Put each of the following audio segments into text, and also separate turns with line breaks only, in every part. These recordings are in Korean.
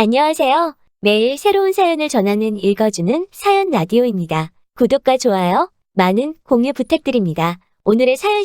안녕하세요. 매일 새로운 사연을 전하는 읽어주는 사연 라디오입니다. 구독과 좋아요, 많은 공유 부탁드립니다. 오늘의 사연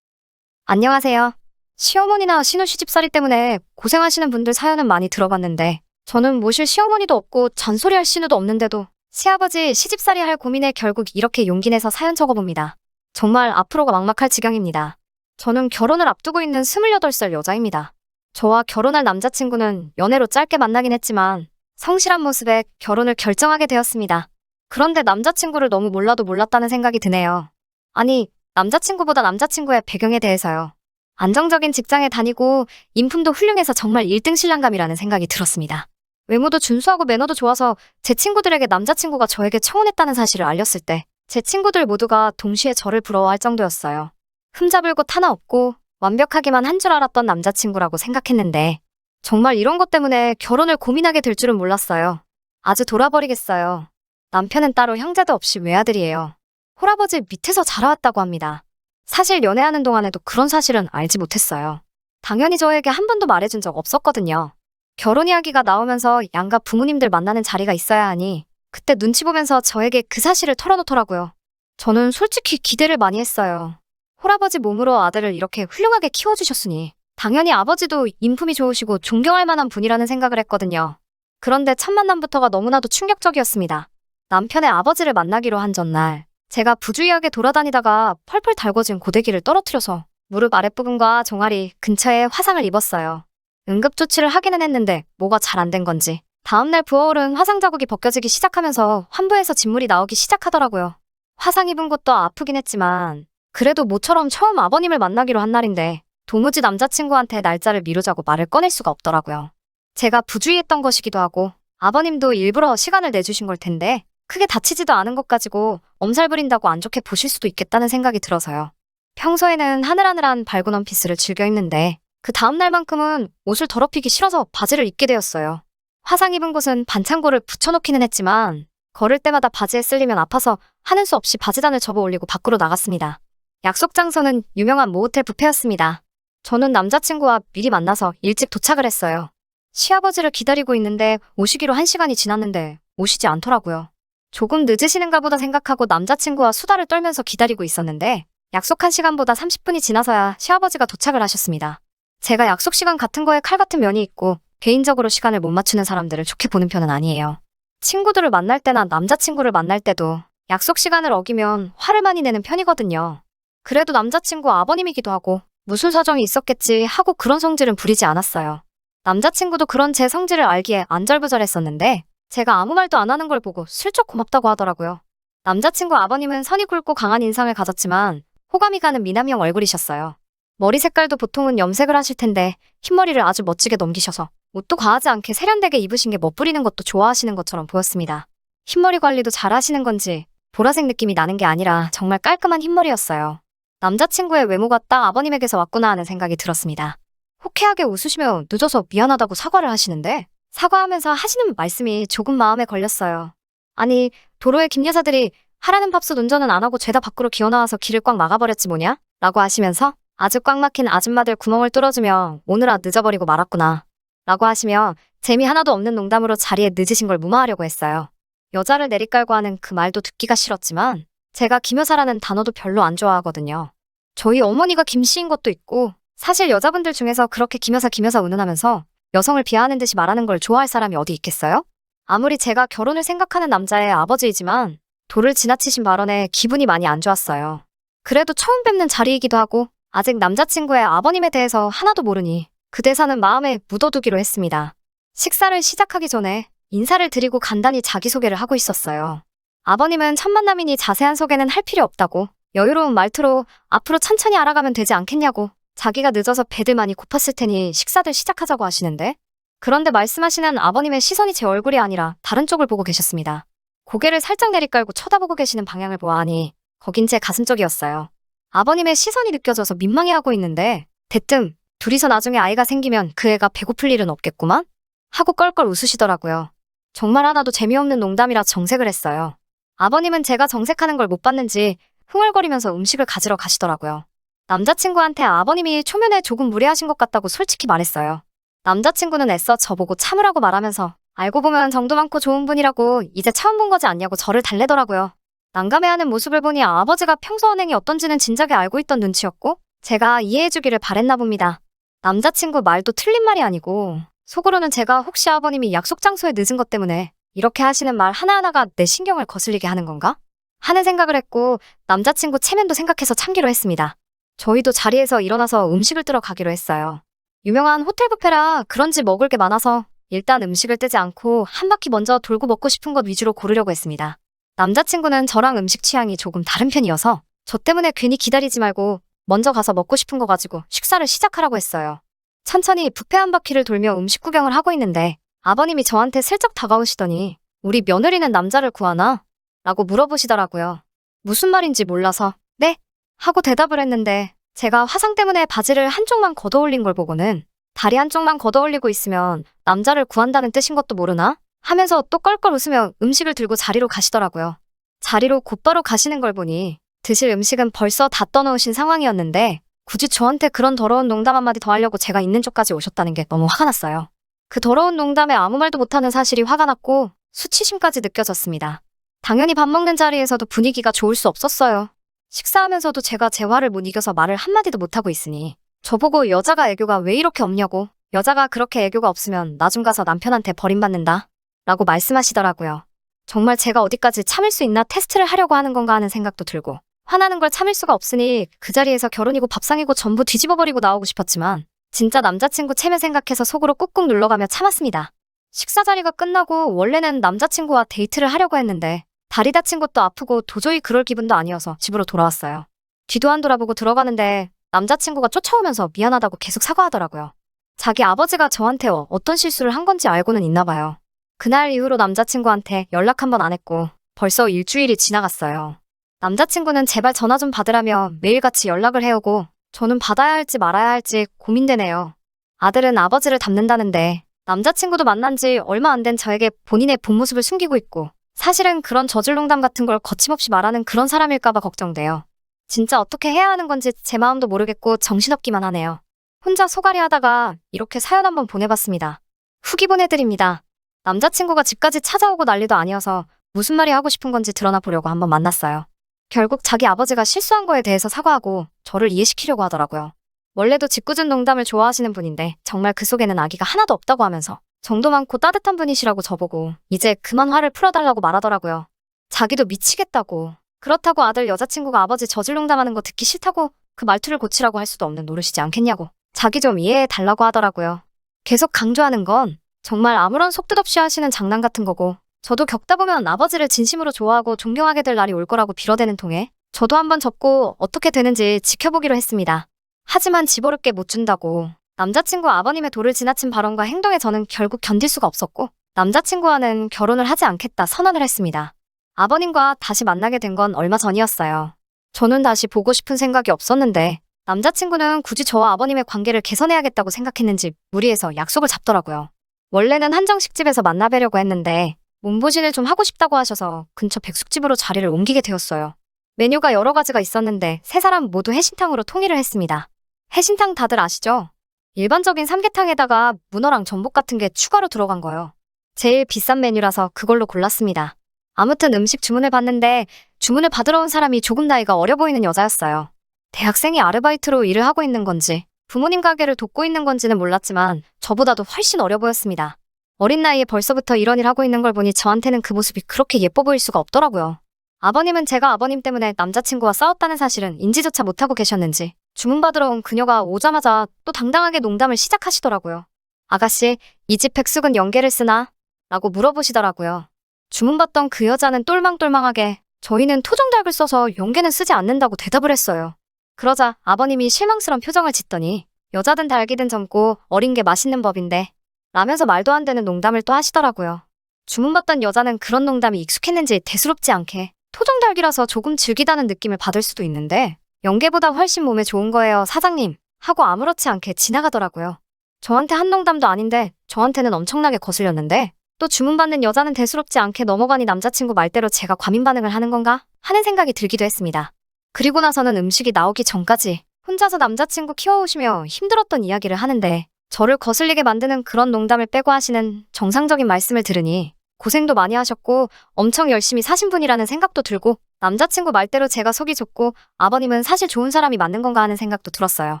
안녕하세요. 시어머니나 신우 시집살이 때문에 고생하시는 분들 사연은 많이 들어봤는데 저는 모실 시어머니도 없고 잔소리할 신우도 없는데도 시아버지 시집살이 할 고민에 결국 이렇게 용기 내서 사연 적어봅니다. 정말 앞으로가 막막할 지경입니다. 저는 결혼을 앞두고 있는 28살 여자입니다. 저와 결혼할 남자친구는 연애로 짧게 만나긴 했지만 성실한 모습에 결혼을 결정하게 되었습니다. 그런데 남자친구를 너무 몰라도 몰랐다는 생각이 드네요. 아니, 남자친구보다 남자친구의 배경에 대해서요. 안정적인 직장에 다니고 인품도 훌륭해서 정말 1등 신랑감이라는 생각이 들었습니다. 외모도 준수하고 매너도 좋아서 제 친구들에게 남자친구가 저에게 청혼했다는 사실을 알렸을 때 제 친구들 모두가 동시에 저를 부러워할 정도였어요. 흠잡을 곳 하나 없고 완벽하기만 한 줄 알았던 남자친구라고 생각했는데 정말 이런 것 때문에 결혼을 고민하게 될 줄은 몰랐어요. 아주 돌아버리겠어요. 남편은 따로 형제도 없이 외아들이에요. 홀아버지 밑에서 자라왔다고 합니다. 사실 연애하는 동안에도 그런 사실은 알지 못했어요. 당연히 저에게 한 번도 말해준 적 없었거든요. 결혼 이야기가 나오면서 양가 부모님들 만나는 자리가 있어야 하니 그때 눈치 보면서 저에게 그 사실을 털어놓더라고요. 저는 솔직히 기대를 많이 했어요. 홀아버지 몸으로 아들을 이렇게 훌륭하게 키워주셨으니 당연히 아버지도 인품이 좋으시고 존경할 만한 분이라는 생각을 했거든요. 그런데 첫 만남부터가 너무나도 충격적이었습니다. 남편의 아버지를 만나기로 한 전날 제가 부주의하게 돌아다니다가 펄펄 달궈진 고데기를 떨어뜨려서 무릎 아랫부분과 종아리 근처에 화상을 입었어요. 응급조치를 하기는 했는데 뭐가 잘 안 된 건지 다음날 부어오른 화상 자국이 벗겨지기 시작하면서 환부에서 진물이 나오기 시작하더라고요. 화상 입은 곳도 아프긴 했지만 그래도 모처럼 처음 아버님을 만나기로 한 날인데 도무지 남자친구한테 날짜를 미루자고 말을 꺼낼 수가 없더라고요. 제가 부주의했던 것이기도 하고 아버님도 일부러 시간을 내주신 걸 텐데 크게 다치지도 않은 것 가지고 엄살 부린다고 안 좋게 보실 수도 있겠다는 생각이 들어서요. 평소에는 하늘하늘한 밝은 원피스를 즐겨 입는데 그 다음 날만큼은 옷을 더럽히기 싫어서 바지를 입게 되었어요. 화상 입은 곳은 반창고를 붙여놓기는 했지만 걸을 때마다 바지에 쓸리면 아파서 하는 수 없이 바지단을 접어 올리고 밖으로 나갔습니다. 약속 장소는 유명한 모호텔 뷔페였습니다. 저는 남자친구와 미리 만나서 일찍 도착을 했어요. 시아버지를 기다리고 있는데 오시기로 1시간이 지났는데 오시지 않더라고요. 조금 늦으시는가 보다 생각하고 남자친구와 수다를 떨면서 기다리고 있었는데 약속한 시간보다 30분이 지나서야 시아버지가 도착을 하셨습니다. 제가 약속 시간 같은 거에 칼 같은 면이 있고 개인적으로 시간을 못 맞추는 사람들을 좋게 보는 편은 아니에요. 친구들을 만날 때나 남자친구를 만날 때도 약속 시간을 어기면 화를 많이 내는 편이거든요. 그래도 남자친구 아버님이기도 하고 무슨 사정이 있었겠지 하고 그런 성질은 부리지 않았어요. 남자친구도 그런 제 성질을 알기에 안절부절했었는데 제가 아무 말도 안 하는 걸 보고 슬쩍 고맙다고 하더라고요. 남자친구 아버님은 선이 굵고 강한 인상을 가졌지만 호감이 가는 미남형 얼굴이셨어요. 머리 색깔도 보통은 염색을 하실 텐데 흰머리를 아주 멋지게 넘기셔서 옷도 과하지 않게 세련되게 입으신 게 멋부리는 것도 좋아하시는 것처럼 보였습니다. 흰머리 관리도 잘 하시는 건지 보라색 느낌이 나는 게 아니라 정말 깔끔한 흰머리였어요. 남자친구의 외모가 딱 아버님에게서 왔구나 하는 생각이 들었습니다. 호쾌하게 웃으시며 늦어서 미안하다고 사과를 하시는데 사과하면서 하시는 말씀이 조금 마음에 걸렸어요. 아니, 도로에 김 여사들이 하라는 밥솥 운전은 안 하고 죄다 밖으로 기어나와서 길을 꽉 막아버렸지 뭐냐? 라고 하시면서 아주 꽉 막힌 아줌마들 구멍을 뚫어주며 오느라 늦어버리고 말았구나. 라고 하시며 재미 하나도 없는 농담으로 자리에 늦으신 걸 무마하려고 했어요. 여자를 내리깔고 하는 그 말도 듣기가 싫었지만 제가 김 여사라는 단어도 별로 안 좋아하거든요. 저희 어머니가 김씨인 것도 있고 사실 여자분들 중에서 그렇게 김 여사 운운하면서 여성을 비하하는 듯이 말하는 걸 좋아할 사람이 어디 있겠어요? 아무리 제가 결혼을 생각하는 남자의 아버지이지만 도를 지나치신 발언에 기분이 많이 안 좋았어요. 그래도 처음 뵙는 자리이기도 하고 아직 남자친구의 아버님에 대해서 하나도 모르니 그 대사는 마음에 묻어두기로 했습니다. 식사를 시작하기 전에 인사를 드리고 간단히 자기소개를 하고 있었어요. 아버님은 첫 만남이니 자세한 소개는 할 필요 없다고 여유로운 말투로 앞으로 천천히 알아가면 되지 않겠냐고 자기가 늦어서 배들 많이 고팠을 테니 식사들 시작하자고 하시는데 그런데 말씀하시는 아버님의 시선이 제 얼굴이 아니라 다른 쪽을 보고 계셨습니다. 고개를 살짝 내리깔고 쳐다보고 계시는 방향을 보아하니 거긴 제 가슴 쪽이었어요. 아버님의 시선이 느껴져서 민망해하고 있는데 대뜸 둘이서 나중에 아이가 생기면 그 애가 배고플 일은 없겠구만? 하고 껄껄 웃으시더라고요. 정말 하나도 재미없는 농담이라 정색을 했어요. 아버님은 제가 정색하는 걸 못 봤는지 흥얼거리면서 음식을 가지러 가시더라고요. 남자친구한테 아버님이 초면에 조금 무례하신 것 같다고 솔직히 말했어요. 남자친구는 애써 저보고 참으라고 말하면서 알고 보면 정도 많고 좋은 분이라고 이제 처음 본 거지 않냐고 저를 달래더라고요. 난감해하는 모습을 보니 아버지가 평소 언행이 어떤지는 진작에 알고 있던 눈치였고 제가 이해해주기를 바랬나 봅니다. 남자친구 말도 틀린 말이 아니고 속으로는 제가 혹시 아버님이 약속 장소에 늦은 것 때문에 이렇게 하시는 말 하나하나가 내 신경을 거슬리게 하는 건가? 하는 생각을 했고 남자친구 체면도 생각해서 참기로 했습니다. 저희도 자리에서 일어나서 음식을 뜨러 가기로 했어요. 유명한 호텔 뷔페라 그런지 먹을 게 많아서 일단 음식을 뜨지 않고 한 바퀴 먼저 돌고 먹고 싶은 것 위주로 고르려고 했습니다. 남자친구는 저랑 음식 취향이 조금 다른 편이어서 저 때문에 괜히 기다리지 말고 먼저 가서 먹고 싶은 거 가지고 식사를 시작하라고 했어요. 천천히 뷔페 한 바퀴를 돌며 음식 구경을 하고 있는데 아버님이 저한테 슬쩍 다가오시더니 우리 며느리는 남자를 구하나? 라고 물어보시더라고요. 무슨 말인지 몰라서 네? 하고 대답을 했는데 제가 화상 때문에 바지를 한쪽만 걷어올린 걸 보고는 다리 한쪽만 걷어올리고 있으면 남자를 구한다는 뜻인 것도 모르나? 하면서 또 껄껄 웃으며 음식을 들고 자리로 가시더라고요. 자리로 곧바로 가시는 걸 보니 드실 음식은 벌써 다 떠놓으신 상황이었는데 굳이 저한테 그런 더러운 농담 한마디 더 하려고 제가 있는 쪽까지 오셨다는 게 너무 화가 났어요. 그 더러운 농담에 아무 말도 못하는 사실이 화가 났고 수치심까지 느껴졌습니다. 당연히 밥 먹는 자리에서도 분위기가 좋을 수 없었어요. 식사하면서도 제가 제 화를 못 이겨서 말을 한마디도 못하고 있으니 저보고 여자가 애교가 왜 이렇게 없냐고 여자가 그렇게 애교가 없으면 나 좀 가서 남편한테 버림받는다 라고 말씀하시더라고요. 정말 제가 어디까지 참을 수 있나 테스트를 하려고 하는 건가 하는 생각도 들고 화나는 걸 참을 수가 없으니 그 자리에서 결혼이고 밥상이고 전부 뒤집어버리고 나오고 싶었지만 진짜 남자친구 체면 생각해서 속으로 꾹꾹 눌러가며 참았습니다. 식사 자리가 끝나고 원래는 남자친구와 데이트를 하려고 했는데 다리 다친 것도 아프고 도저히 그럴 기분도 아니어서 집으로 돌아왔어요. 뒤도 안 돌아보고 들어가는데 남자친구가 쫓아오면서 미안하다고 계속 사과하더라고요. 자기 아버지가 저한테 어떤 실수를 한 건지 알고는 있나 봐요. 그날 이후로 남자친구한테 연락 한 번 안 했고 벌써 일주일이 지나갔어요. 남자친구는 제발 전화 좀 받으라며 매일같이 연락을 해오고 저는 받아야 할지 말아야 할지 고민되네요. 아들은 아버지를 닮는다는데 남자친구도 만난 지 얼마 안 된 저에게 본인의 본 모습을 숨기고 있고 사실은 그런 저질농담 같은 걸 거침없이 말하는 그런 사람일까봐 걱정돼요. 진짜 어떻게 해야 하는 건지 제 마음도 모르겠고 정신없기만 하네요. 혼자 소갈이 하다가 이렇게 사연 한번 보내봤습니다. 후기 보내드립니다. 남자친구가 집까지 찾아오고 난리도 아니어서 무슨 말이 하고 싶은 건지 드러나 보려고 한번 만났어요. 결국 자기 아버지가 실수한 거에 대해서 사과하고 저를 이해시키려고 하더라고요. 원래도 짓궂은 농담을 좋아하시는 분인데 정말 그 속에는 악의가 하나도 없다고 하면서 정도 많고 따뜻한 분이시라고 저보고 이제 그만 화를 풀어달라고 말하더라고요. 자기도 미치겠다고. 그렇다고 아들 여자친구가 아버지 저질농담하는 거 듣기 싫다고 그 말투를 고치라고 할 수도 없는 노릇이지 않겠냐고 자기 좀 이해해달라고 하더라고요. 계속 강조하는 건 정말 아무런 속뜻 없이 하시는 장난 같은 거고 저도 겪다 보면 아버지를 진심으로 좋아하고 존경하게 될 날이 올 거라고 빌어대는 통에 저도 한번 접고 어떻게 되는지 지켜보기로 했습니다. 하지만 집어럽게 못 준다고 남자친구 아버님의 도를 지나친 발언과 행동에 저는 결국 견딜 수가 없었고 남자친구와는 결혼을 하지 않겠다 선언을 했습니다. 아버님과 다시 만나게 된 건 얼마 전이었어요. 저는 다시 보고 싶은 생각이 없었는데 남자친구는 굳이 저와 아버님의 관계를 개선해야겠다고 생각했는지 무리해서 약속을 잡더라고요. 원래는 한정식집에서 만나뵈려고 했는데 몸보신을 좀 하고 싶다고 하셔서 근처 백숙집으로 자리를 옮기게 되었어요. 메뉴가 여러 가지가 있었는데 세 사람 모두 해신탕으로 통일을 했습니다. 해신탕 다들 아시죠? 일반적인 삼계탕에다가 문어랑 전복 같은 게 추가로 들어간 거예요. 제일 비싼 메뉴라서 그걸로 골랐습니다. 아무튼 음식 주문을 받는데 주문을 받으러 온 사람이 조금 나이가 어려 보이는 여자였어요. 대학생이 아르바이트로 일을 하고 있는 건지 부모님 가게를 돕고 있는 건지는 몰랐지만 저보다도 훨씬 어려 보였습니다. 어린 나이에 벌써부터 이런 일 하고 있는 걸 보니 저한테는 그 모습이 그렇게 예뻐 보일 수가 없더라고요. 아버님은 제가 아버님 때문에 남자친구와 싸웠다는 사실은 인지조차 못하고 계셨는지 주문받으러 온 그녀가 오자마자 또 당당하게 농담을 시작하시더라고요. 아가씨, 이 집 백숙은 연계를 쓰나? 라고 물어보시더라고요. 주문받던 그 여자는 똘망똘망하게 저희는 토종닭을 써서 연계는 쓰지 않는다고 대답을 했어요. 그러자 아버님이 실망스러운 표정을 짓더니 여자든 닭이든 젊고 어린 게 맛있는 법인데 라면서 말도 안 되는 농담을 또 하시더라고요. 주문받던 여자는 그런 농담이 익숙했는지 대수롭지 않게 토종닭이라서 조금 질기다는 느낌을 받을 수도 있는데 연계보다 훨씬 몸에 좋은 거예요, 사장님. 하고 아무렇지 않게 지나가더라고요. 저한테 한 농담도 아닌데 저한테는 엄청나게 거슬렸는데 또 주문받는 여자는 대수롭지 않게 넘어가니 남자친구 말대로 제가 과민 반응을 하는 건가? 하는 생각이 들기도 했습니다. 그리고 나서는 음식이 나오기 전까지 혼자서 남자친구 키워오시며 힘들었던 이야기를 하는데 저를 거슬리게 만드는 그런 농담을 빼고 하시는 정상적인 말씀을 들으니 고생도 많이 하셨고 엄청 열심히 사신 분이라는 생각도 들고 남자친구 말대로 제가 속이 좁고 아버님은 사실 좋은 사람이 맞는 건가 하는 생각도 들었어요.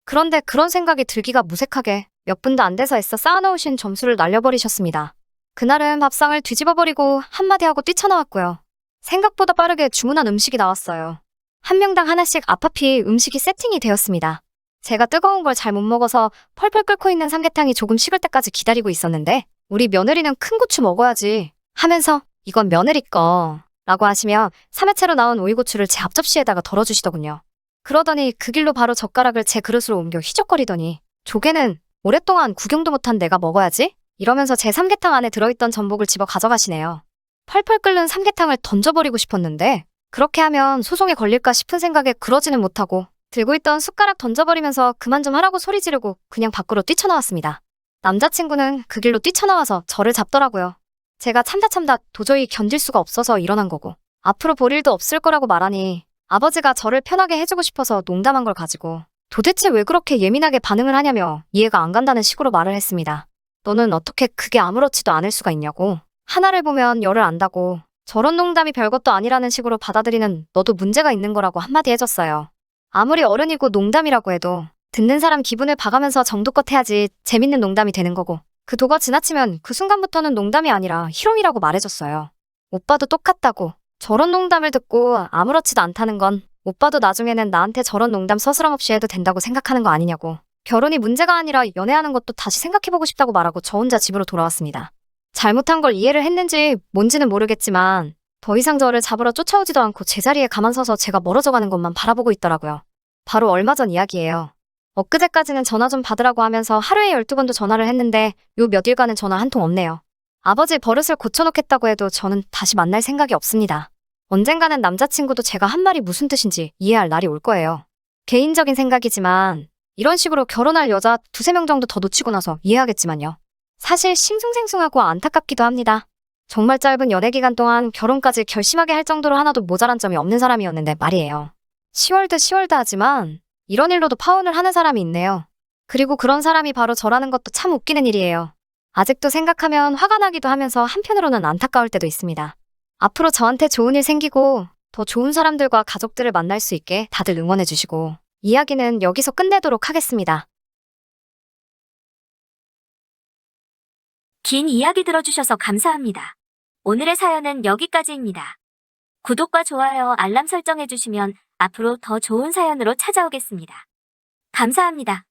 그런데 그런 생각이 들기가 무색하게 몇 분도 안 돼서 애써 쌓아놓으신 점수를 날려버리셨습니다. 그날은 밥상을 뒤집어버리고 한마디 하고 뛰쳐나왔고요. 생각보다 빠르게 주문한 음식이 나왔어요. 한 명당 하나씩 앞앞이 음식이 세팅이 되었습니다. 제가 뜨거운 걸 잘 못 먹어서 펄펄 끓고 있는 삼계탕이 조금 식을 때까지 기다리고 있었는데 우리 며느리는 큰 고추 먹어야지 하면서 이건 며느리 거 라고 하시며 3회째로 나온 오이고추를 제 앞접시에다가 덜어주시더군요. 그러더니 그 길로 바로 젓가락을 제 그릇으로 옮겨 휘적거리더니 조개는 오랫동안 구경도 못한 내가 먹어야지? 이러면서 제 삼계탕 안에 들어있던 전복을 집어 가져가시네요. 펄펄 끓는 삼계탕을 던져버리고 싶었는데 그렇게 하면 소송에 걸릴까 싶은 생각에 그러지는 못하고 들고 있던 숟가락 던져버리면서 그만 좀 하라고 소리 지르고 그냥 밖으로 뛰쳐나왔습니다. 남자친구는 그 길로 뛰쳐나와서 저를 잡더라고요. 제가 참다 도저히 견딜 수가 없어서 일어난 거고 앞으로 볼 일도 없을 거라고 말하니 아버지가 저를 편하게 해주고 싶어서 농담한 걸 가지고 도대체 왜 그렇게 예민하게 반응을 하냐며 이해가 안 간다는 식으로 말을 했습니다. 너는 어떻게 그게 아무렇지도 않을 수가 있냐고. 하나를 보면 열을 안다고. 저런 농담이 별것도 아니라는 식으로 받아들이는 너도 문제가 있는 거라고 한마디 해줬어요. 아무리 어른이고 농담이라고 해도 듣는 사람 기분을 봐가면서 정도껏 해야지 재밌는 농담이 되는 거고 그 도가 지나치면 그 순간부터는 농담이 아니라 희롱이라고 말해줬어요. 오빠도 똑같다고. 저런 농담을 듣고 아무렇지도 않다는 건 오빠도 나중에는 나한테 저런 농담 서스럼 없이 해도 된다고 생각하는 거 아니냐고. 결혼이 문제가 아니라 연애하는 것도 다시 생각해보고 싶다고 말하고 저 혼자 집으로 돌아왔습니다. 잘못한 걸 이해를 했는지 뭔지는 모르겠지만 더 이상 저를 잡으러 쫓아오지도 않고 제자리에 가만 서서 제가 멀어져 가는 것만 바라보고 있더라고요. 바로 얼마 전 이야기예요. 엊그제까지는 전화 좀 받으라고 하면서 하루에 12번도 전화를 했는데 요 며칠간은 전화 한 통 없네요. 아버지 버릇을 고쳐놓겠다고 해도 저는 다시 만날 생각이 없습니다. 언젠가는 남자친구도 제가 한 말이 무슨 뜻인지 이해할 날이 올 거예요. 개인적인 생각이지만 이런 식으로 결혼할 여자 2~3명 정도 더 놓치고 나서 이해하겠지만요. 사실 싱숭생숭하고 안타깝기도 합니다. 정말 짧은 연애 기간 동안 결혼까지 결심하게 할 정도로 하나도 모자란 점이 없는 사람이었는데 말이에요. 시월드 하지만 이런 일로도 파혼을 하는 사람이 있네요. 그리고 그런 사람이 바로 저라는 것도 참 웃기는 일이에요. 아직도 생각하면 화가 나기도 하면서 한편으로는 안타까울 때도 있습니다. 앞으로 저한테 좋은 일 생기고 더 좋은 사람들과 가족들을 만날 수 있게 다들 응원해주시고 이야기는 여기서 끝내도록 하겠습니다.
긴 이야기 들어주셔서 감사합니다. 오늘의 사연은 여기까지입니다. 구독과 좋아요, 알람 설정해주시면 앞으로 더 좋은 사연으로 찾아오겠습니다. 감사합니다.